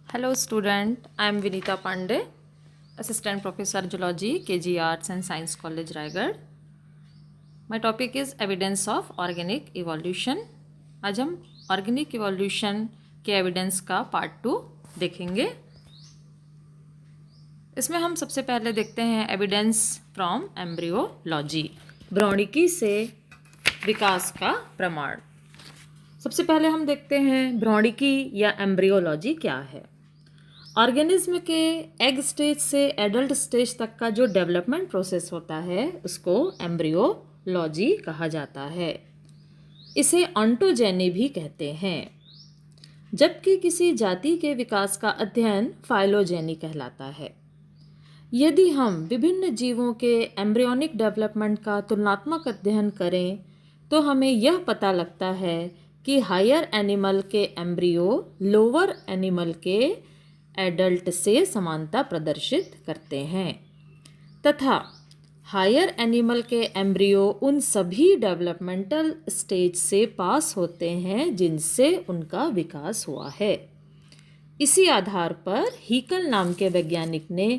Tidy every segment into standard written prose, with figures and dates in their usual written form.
Hello student, I am Vinita Pandey, Assistant Professor Zoology, KG Arts and Science College, Raigad. My topic is Evidence of Organic Evolution. आज हम organic evolution के evidence का part 2 देखेंगे। इसमें हम सबसे पहले देखते हैं एविडेंस फ्रॉम एम्ब्रियोलॉजी, भ्रूणिकी से विकास का प्रमाण। सबसे पहले हम देखते हैं भ्रूणिकी या एम्ब्रियोलॉजी क्या है। ऑर्गेनिज्म के एग स्टेज से एडल्ट स्टेज तक का जो डेवलपमेंट प्रोसेस होता है उसको एम्ब्रियोलॉजी कहा जाता है। इसे ऑन्टोजेनी भी कहते हैं, जबकि किसी जाति के विकास का अध्ययन फाइलोजेनी कहलाता है। यदि हम विभिन्न जीवों के एम्ब्रियोनिक डेवलपमेंट का तुलनात्मक अध्ययन करें तो हमें यह पता लगता है कि हायर एनिमल के एम्ब्रियो लोअर एनिमल के एडल्ट से समानता प्रदर्शित करते हैं तथा हायर एनिमल के एम्ब्रियो उन सभी डेवलपमेंटल स्टेज से पास होते हैं जिनसे उनका विकास हुआ है। इसी आधार पर हीकल नाम के वैज्ञानिक ने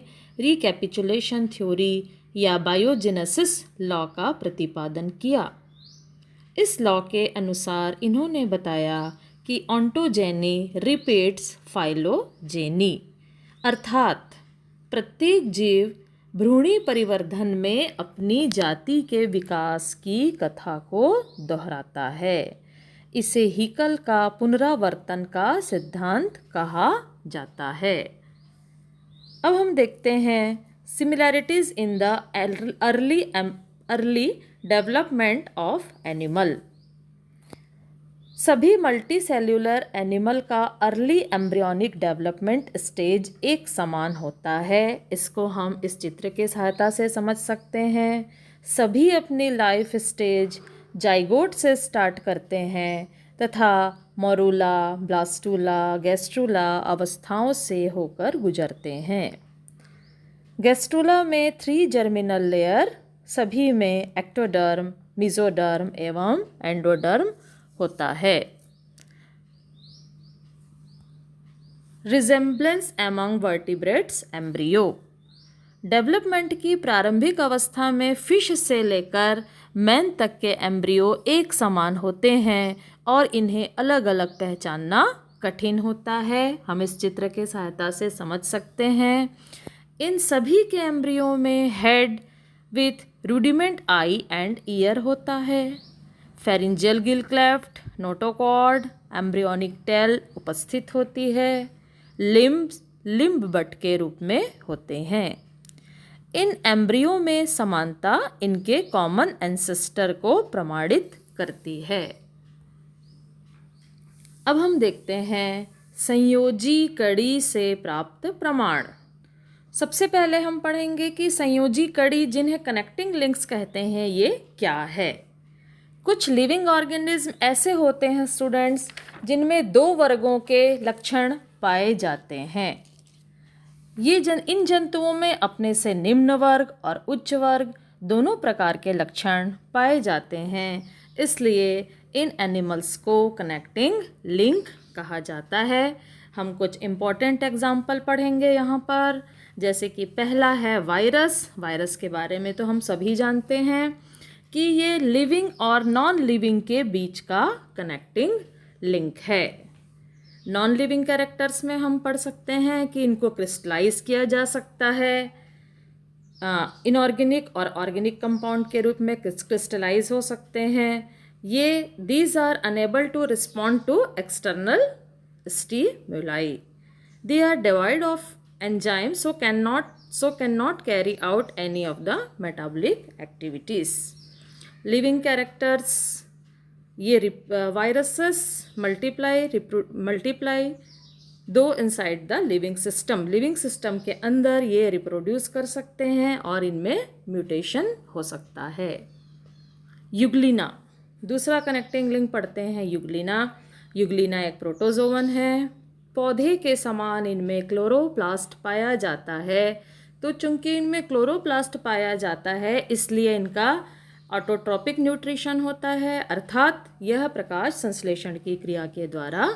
रिकैपिचुलेशन थ्योरी या बायोजेनेसिस लॉ का प्रतिपादन किया। इस लॉ के अनुसार इन्होंने बताया कि ऑन्टोजेनी रिपीट्स फाइलोजेनी, अर्थात प्रत्येक जीव भ्रूणी परिवर्धन में अपनी जाति के विकास की कथा को दोहराता है। इसे हीकल का पुनरावर्तन का सिद्धांत कहा जाता है। अब हम देखते हैं similarities in the early development of animal. सभी मल्टीसेल्यूलर एनिमल का अर्ली एम्ब्रियोनिक डेवलपमेंट स्टेज एक समान होता है। इसको हम इस चित्र के सहायता से समझ सकते हैं। सभी अपनी लाइफ स्टेज जाइगोट से स्टार्ट करते हैं तथा मोरूला, ब्लास्टूला, गैस्ट्रूला अवस्थाओं से होकर गुजरते हैं। गैस्ट्रूला में 3 जर्मिनल लेयर, सभी में एक्टोडर्म, मेसोडर्म एवं एंडोडर्म होता है। Resemblance among vertebrates embryo. Development की प्रारंभिक अवस्था में फिश से लेकर मैन तक के एम्ब्रियो एक समान होते हैं और इन्हें अलग अलग पहचानना कठिन होता है। हम इस चित्र के सहायता से समझ सकते हैं। इन सभी के एम्ब्रियो में head with rudiment eye and ear होता है। Pharyngeal gill cleft, notochord, embryonic tail उपस्थित होती है। लिम्ब बट के रूप में होते हैं। इन एम्ब्रियो में समानता इनके कॉमन एंसेस्टर को प्रमाणित करती है। अब हम देखते हैं संयोजी कड़ी से प्राप्त प्रमाण। सबसे पहले हम पढ़ेंगे कि संयोजी कड़ी, जिन्हें कनेक्टिंग लिंक्स कहते हैं, ये क्या है। कुछ लिविंग ऑर्गेनिज्म ऐसे होते हैं स्टूडेंट्स जिनमें 2 वर्गों के लक्षण पाए जाते हैं। इन जंतुओं में अपने से निम्न वर्ग और उच्च वर्ग दोनों प्रकार के लक्षण पाए जाते हैं। इसलिए इन एनिमल्स को कनेक्टिंग लिंक कहा जाता है। हम कुछ इम्पॉर्टेंट एग्जाम्पल पढ़ेंगे यहाँ पर, जैसे कि पहला है वायरस। वायरस के बारे में तो हम सभी जानते हैं कि ये लिविंग और नॉन लिविंग के बीच का कनेक्टिंग लिंक है। नॉन लिविंग कैरेक्टर्स में हम पढ़ सकते हैं कि इनको क्रिस्टलाइज किया जा सकता है। इनऑर्गेनिक और ऑर्गेनिक कंपाउंड के रूप में क्रिस्टलाइज हो सकते हैं। These are unable to respond to external stimuli. They are devoid of enzyme so can not carry out any of the metabolic activities. Living characters, ये viruses multiply though inside the living system. Living system के अंदर ये reproduce कर सकते हैं और इनमें mutation हो सकता है। युग्लिना, दूसरा कनेक्टिंग लिंक पढ़ते हैं युग्लिना। युग्लिना एक प्रोटोजोवन है। पौधे के समान इनमें क्लोरोप्लास्ट पाया जाता है। तो चूंकि इनमें क्लोरोप्लास्ट पाया जाता है इसलिए इनका ऑटोट्रोपिक न्यूट्रिशन होता है, अर्थात यह प्रकाश संश्लेषण की क्रिया के द्वारा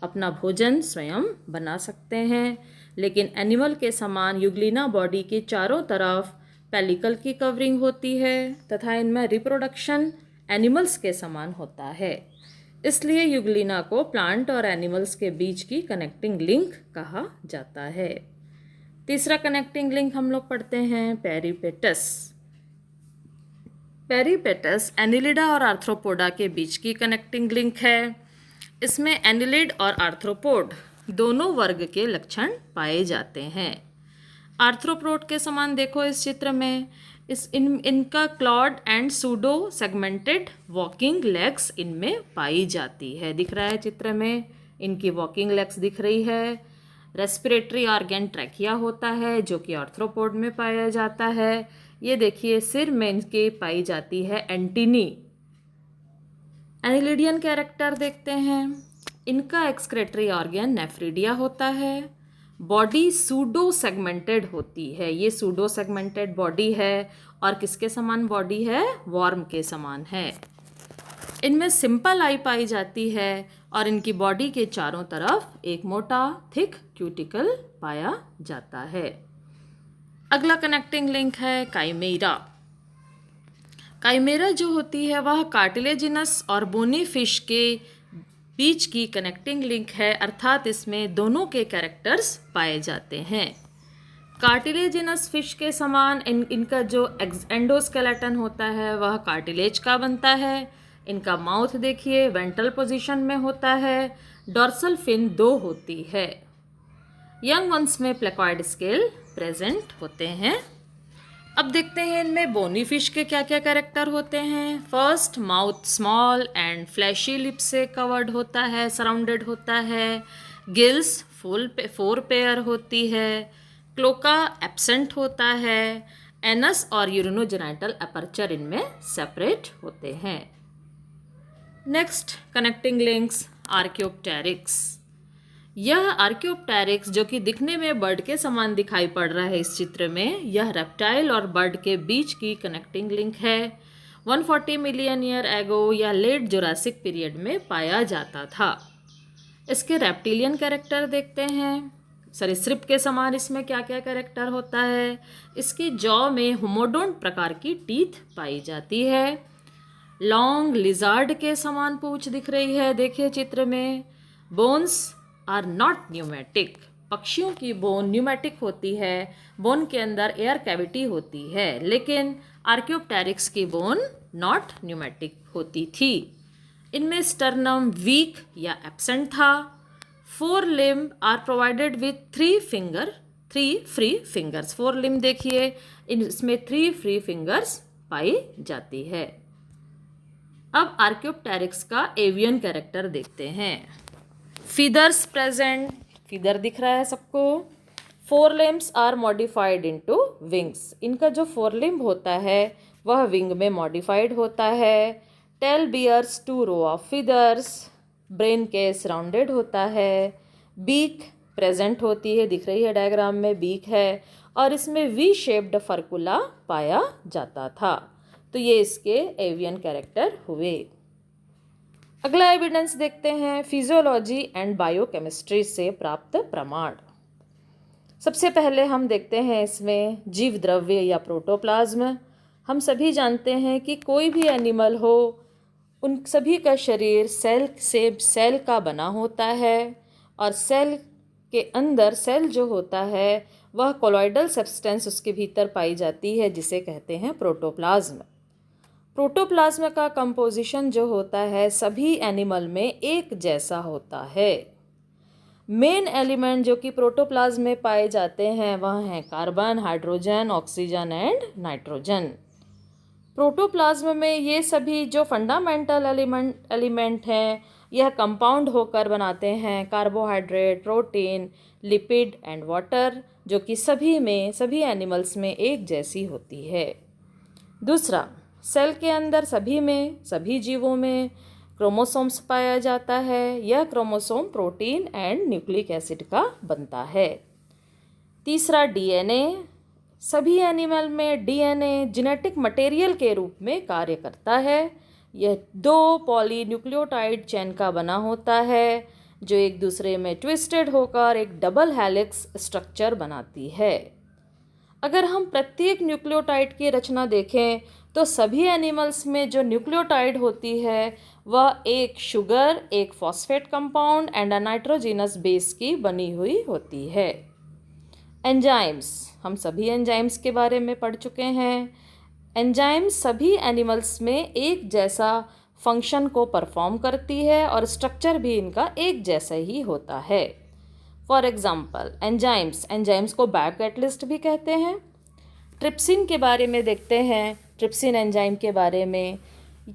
अपना भोजन स्वयं बना सकते हैं, लेकिन एनिमल के समान यूग्लिना बॉडी के चारों तरफ पेलिकल की कवरिंग होती है तथा इनमें रिप्रोडक्शन एनिमल्स के समान होता है। इसलिए यूग्लिना को प्लांट और एनिमल्स के बीच की कनेक्टिंग लिंक कहा जाता है। तीसरा कनेक्टिंग लिंक हम लोग पढ़ते हैं पेरिपेटस। पेरिपेटस एनिलिडा और आर्थ्रोपोडा के बीच की कनेक्टिंग लिंक है। इसमें एनिलिड और आर्थ्रोपोड दोनों वर्ग के लक्षण पाए जाते हैं। आर्थ्रोपोड के समान देखो इस चित्र में, इनका Claude and pseudo segmented walking legs इनमें पाई जाती है। दिख रहा है चित्र में, इनकी वॉकिंग लेग्स दिख रही है। रेस्पिरेटरी ऑर्गन ट्रैकिया होता है जो कि आर्थ्रोपोड में पाया जाता है। ये देखिए सिर में इनके पाई जाती है एंटीनी। एनिलिडियन कैरेक्टर देखते हैं, इनका एक्सक्रेटरी ऑर्गन नेफ्रिडिया होता है। बॉडी सूडो सेगमेंटेड होती है, ये सूडो सेगमेंटेड बॉडी है और किसके समान बॉडी है? वॉर्म के समान है। इनमें सिंपल आई पाई जाती है और इनकी बॉडी के चारों तरफ एक मोटा थिक क्यूटिकल पाया जाता है। अगला कनेक्टिंग लिंक है काइमेरा। काइमेरा जो होती है वह कार्टिलेजिनस और बोनी फिश के बीच की कनेक्टिंग लिंक है, अर्थात इसमें दोनों के कैरेक्टर्स पाए जाते हैं। कार्टिलेजिनस फिश के समान इनका जो एंडोस्केलेटन होता है वह कार्टिलेज का बनता है। इनका माउथ देखिए वेंट्रल पोजीशन में होता है। डॉर्सल फिन 2 होती है। यंग वंस में प्लेकॉइड स्केल प्रेजेंट होते हैं। अब देखते हैं इनमें बोनी फिश के क्या क्या कैरेक्टर होते हैं। First, mouth small and fleshy lip से कवर्ड होता है, सराउंडेड होता है। गिल्स 4 पेयर होती है। क्लोका एब्सेंट होता है। एनस और यूरिनोजेनाइटल अपर्चर इनमें सेपरेट होते हैं। Next connecting links Archaeopteryx. यह आर्कियोप्टेरिक्स जो कि दिखने में बर्ड के समान दिखाई पड़ रहा है इस चित्र में, यह रेप्टाइल और बर्ड के बीच की कनेक्टिंग लिंक है। 140 मिलियन ईयर एगो या लेट जुरासिक पीरियड में पाया जाता था। इसके रेप्टिलियन कैरेक्टर देखते हैं। सरीसृप के समान इसमें क्या क्या कैरेक्टर होता है। इसकी जॉ में होमोडोंट प्रकार की टीथ पाई जाती है। लॉन्ग लिजार्ड के समान पूंछ दिख रही है, देखिए चित्र में। Bones are not pneumatic. पक्षियों की बोन न्यूमेटिक होती है, बोन के अंदर एयर कैविटी होती है, लेकिन आर्कियोप्टेरिक्स की बोन नॉट न्यूमेटिक होती थी। इनमें स्टर्नम वीक या एब्सेंट था। 4 limb are provided with 3 free fingers. 4 limb देखिए, इसमें 3 फ्री फिंगर्स पाई जाती है। अब आर्कियोप्टेरिक्स का एवियन कैरेक्टर देखते हैं। फीदर्स प्रेजेंट, फीदर दिख रहा है सबको। 4 limbs are modified into wings. इनका जो 4 लिम्ब होता है वह विंग में मॉडिफाइड होता है। Tail bears 2 row of feathers. Brain case rounded होता है। बीक प्रेजेंट होती है, दिख रही है डायग्राम में, बीक है और इसमें वी शेप्ड फर्कुला पाया जाता था। तो ये इसके एवियन कैरेक्टर हुए। अगला एविडेंस देखते हैं फिजियोलॉजी एंड बायोकेमिस्ट्री से प्राप्त प्रमाण। सबसे पहले हम देखते हैं इसमें जीव द्रव्य या प्रोटोप्लाज्म। हम सभी जानते हैं कि कोई भी एनिमल हो, उन सभी का शरीर सेल का बना होता है और सेल के अंदर सेल जो होता है वह कोलॉइडल सब्सटेंस उसके भीतर पाई जाती है जिसे कहते हैं प्रोटोप्लाज्म। प्रोटोप्लाज्म का कंपोजिशन जो होता है सभी एनिमल में एक जैसा होता है। मेन एलिमेंट जो कि प्रोटोप्लाज्म में पाए जाते हैं वह हैं carbon, hydrogen, oxygen and nitrogen. Protoplasm में ये सभी जो फंडामेंटल एलिमेंट हैं यह कंपाउंड होकर बनाते हैं carbohydrate, protein, lipid and water, जो कि सभी एनिमल्स में एक जैसी होती है। दूसरा, सेल के अंदर सभी जीवों में क्रोमोसोम्स पाया जाता है। यह chromosome protein and nucleic acid का बनता है। तीसरा, डीएनए। सभी एनिमल में डीएनए जेनेटिक मटेरियल के रूप में कार्य करता है। यह 2 पॉलीन्यूक्लियोटाइड चेन का बना होता है जो एक दूसरे में ट्विस्टेड होकर एक डबल हेलिक्स स्ट्रक्चर बनाती है। अगर हम प्रत्येक न्यूक्लियोटाइड की रचना देखें तो सभी एनिमल्स में जो न्यूक्लियोटाइड होती है वह एक शुगर, एक phosphate compound and a nitrogenous base की बनी हुई होती है। एंजाइम्स, हम सभी एंजाइम्स के बारे में पढ़ चुके हैं। एंजाइम्स सभी एनिमल्स में एक जैसा फंक्शन को परफॉर्म करती है और स्ट्रक्चर भी इनका एक जैसा ही होता है। फॉर एग्जाम्पल एंजाइम्स को बायोकैटलिस्ट भी कहते हैं। ट्रिप्सिन के बारे में देखते हैं, ट्रिप्सिन एंजाइम के बारे में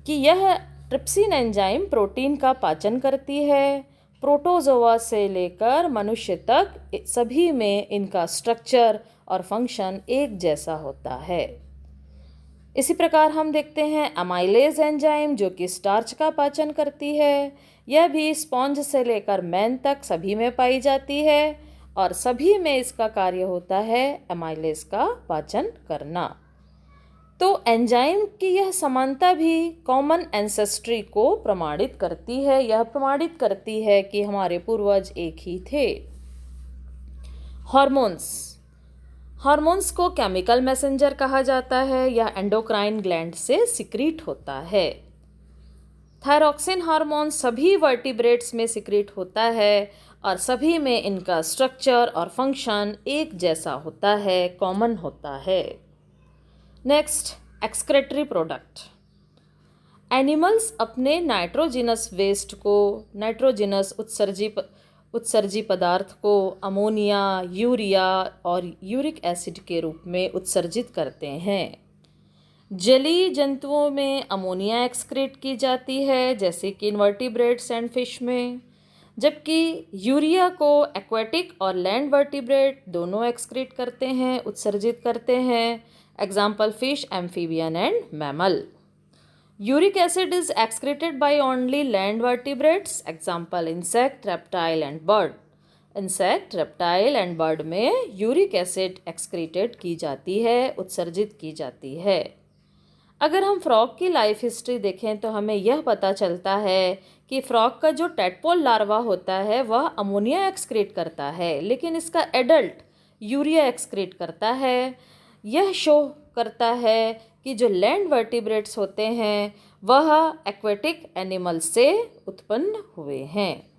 कि यह ट्रिप्सिन एंजाइम प्रोटीन का पाचन करती है। प्रोटोजोआ से लेकर मनुष्य तक सभी में इनका स्ट्रक्चर और फंक्शन एक जैसा होता है। इसी प्रकार हम देखते हैं अमाइलेज एंजाइम जो कि स्टार्च का पाचन करती है। यह भी स्पॉन्ज से लेकर मैन तक सभी में पाई जाती है और सभी में इसका कार्य होता है अमाइलेज का पाचन करना। तो एंजाइम की यह समानता भी कॉमन एंसेस्ट्री को प्रमाणित करती है। यह प्रमाणित करती है कि हमारे पूर्वज एक ही थे। हार्मोन्स को केमिकल मैसेंजर कहा जाता है। यह एंडोक्राइन ग्लैंड से सिक्रीट होता है। थायरॉक्सिन हार्मोन सभी वर्टिब्रेट्स में सिक्रीट होता है और सभी में इनका स्ट्रक्चर और फंक्शन एक जैसा होता है, कॉमन होता है। Next, excretory product. एनिमल्स अपने नाइट्रोजिनस वेस्ट को, नाइट्रोजिनस उत्सर्जी पदार्थ को अमोनिया, यूरिया और यूरिक एसिड के रूप में उत्सर्जित करते हैं। जलीय जंतुओं में अमोनिया एक्सक्रीट की जाती है जैसे कि इनवर्टिब्रेट्स एंड फिश में, जबकि यूरिया को एक्वेटिक और लैंड वर्टिब्रेट दोनों एक्सक्रीट करते हैं, उत्सर्जित करते हैं। Example fish, amphibian and mammal. Uric acid is excreted by only land vertebrates. Example insect, reptile and bird. Insect, reptile and bird में यूरिक एसिड एक्सक्रीटेड की जाती है, उत्सर्जित की जाती है। अगर हम फ्रॉग की लाइफ हिस्ट्री देखें तो हमें यह पता चलता है कि फ्रॉग का जो टैडपोल लार्वा होता है वह अमोनिया एक्सक्रीट करता है, लेकिन इसका एडल्ट यूरिया एक्सक्रीट करता है। यह शो करता है कि जो लैंड वर्टिब्रेट्स होते हैं वह एक्वेटिक एनिमल से उत्पन्न हुए हैं।